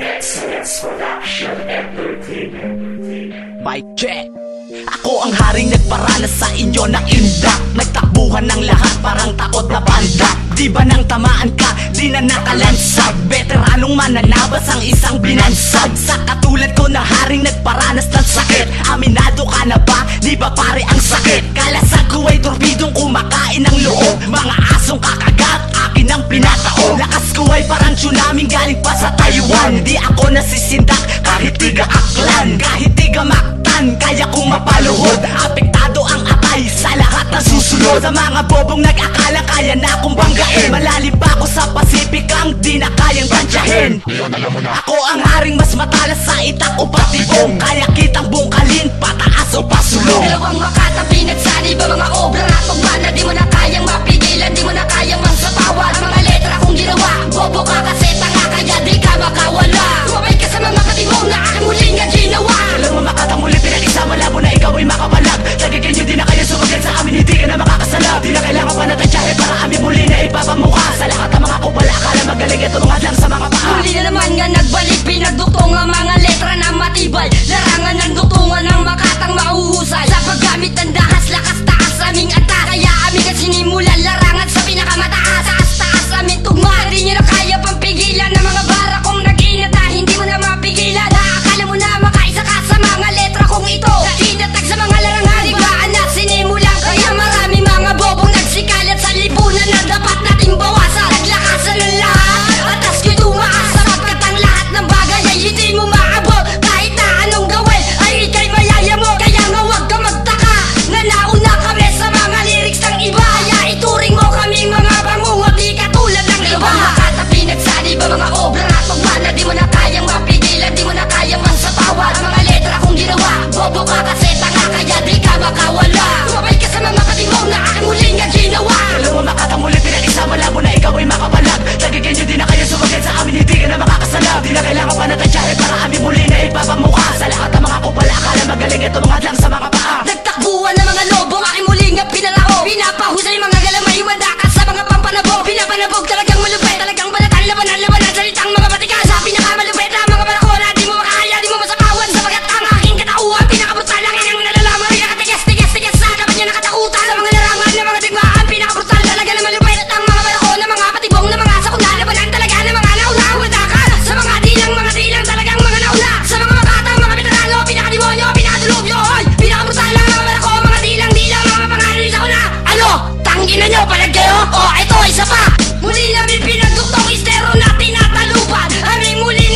Excellence Production Entertainment. Mic check. Ako ang haring nagparanas sa inyo ng indak. Nagtakbuhan ng lahat parang takot na banda. Di ba nang tamaan ka, di na nakalansag. Veteranong mananabas ang isang binansag. Sa katulad ko na haring nagparanas ng sakit. Aminado ka na ba? Di ba pare ang sakit? Kalasag ko ay turbidong kumakain ng loob. Mga asong kakagat, akin ang pinataon. Lakas ko ay parang tsunami galing pa sa Taiwan. Di ako nasisindak kahit tiga aklan, kahit tiga maktan, kaya kong mapaluhod. Apektado ang atay sa lahat na susunod. Sa mga bobong nag-akala kaya na akong banggain. Malalim pa ako sa Pacific ang di na kayang tansyahin. Ako ang haring mas matalas sa itak o patibong. Kaya kitang bungkalin, pataas o pasulong. Dalawang makatabi nagsali ba mga obra at pagbana. Di mo na kayang mapigilan, di mo na kayang magsapawan. Ang mga letra kong ginawa, bobo ka kasi tanga, kaya di ka makawala. Tumabay ka sa mga patibong na aking muling nga ginawa. Dalawang makatamuli pinag-isa, malabo na ikaw ay makapalag. Lagigin nyo di na kayo sumagad sa amin, hindi ka na makakasalag. Di na kailangan pa natantyahe para amin muli na ipapamukha. Sa lahat ng mga kupala, akala magaling ito mga lang sa mga paa. Muli na naman nga nagbalik, pinagduktong ang mga letra na matibay. Larangan ng duktungan ng makatang mauhusay. Sa paggamit ng dahas, lakas taas aming atas. Kaya aming ka sinimulan, larangan sa pinakamataas. Taas-taas aming tugma, di nyo na kaya pang pigilan. Ng mga bara kong nag-inat na hindi mo na mapigilan. Akala mo na makaisa ka sa mga letra kong ito. Tinatag sa mga larangan, igaan na sinimulan. Kaya marami mga bobong nagsikalat sa lipunan na dapat nating bawasan. Naglakasan ng lahat, atas ko'y tumaas. Sapagkat ang lahat ng bagay ay hindi mo maabot. Kahit na anong gawin ay ika'y mayaya mo. Kaya nga huwag ka magtaka na nauna kami sa mga lyrics ng iba. Kaya ituring mo kaming mga bangungot, di katulad ng iba. Makatabi nagsali ba mga obra at pagmana. Di mo na kayang mapigilan, di mo na kayang magsapawan. Ang mga letra kong ginawa, bobo ka kasi tanga, kaya di ka makawala. Tumabay ka sa mga patibong na aking muling nga ginawa. Dalawang makatamuli pinag-isa, malabo na ikaw ay makapalag. Lagigin nyo di na kayo sumagad sa amin, hindi ka na makakasalag. Di na kailangan pa natantyahe para amin muli na ipapamukha. Sa lahat ng mga kupala, akala magaling ito mga lang sa mga paa. Nagtakbuhan ng mga lobong aking muling nga pinalao. Pinapahusay mga galamay, humanda ka sa mga pampanabog. Pinapanabog talagang malupit, talagang balatan, labanan, salitang mga batikan. Sa pinakamalupit ang mga barako na di mo makakaya, di mo masapawan. Sapagat ang aking katauhan, pinakabrutal ang inyong nalalaman. Pinakatigas sa kapat niya nakatakutan. Sa mga larangan ng mga digmaan, pinakabrutal talaga na malupit. At ang mga barako na mga patibong na mga sakong lalabanan talaga na mga nauna. Humanda ka sa mga dilang talagang mga nauna. Sa mga makatang mga veterano, pinakademonyo, pinakadulubyo. Hoy, pinakabrutal ang mga barako, mga dilang, mga pangalis ako na. Ano? Tangginan nyo, palag kayo? O, ito, isa pa. Muli namin pinagduktong estero na tinatalupan. Aming muli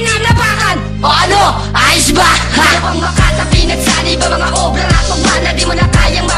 na napakan. O ano? Ayos ba? Ha? Dalawang makatabi nagsali ba mga obra at pagmana. Di mo na kayang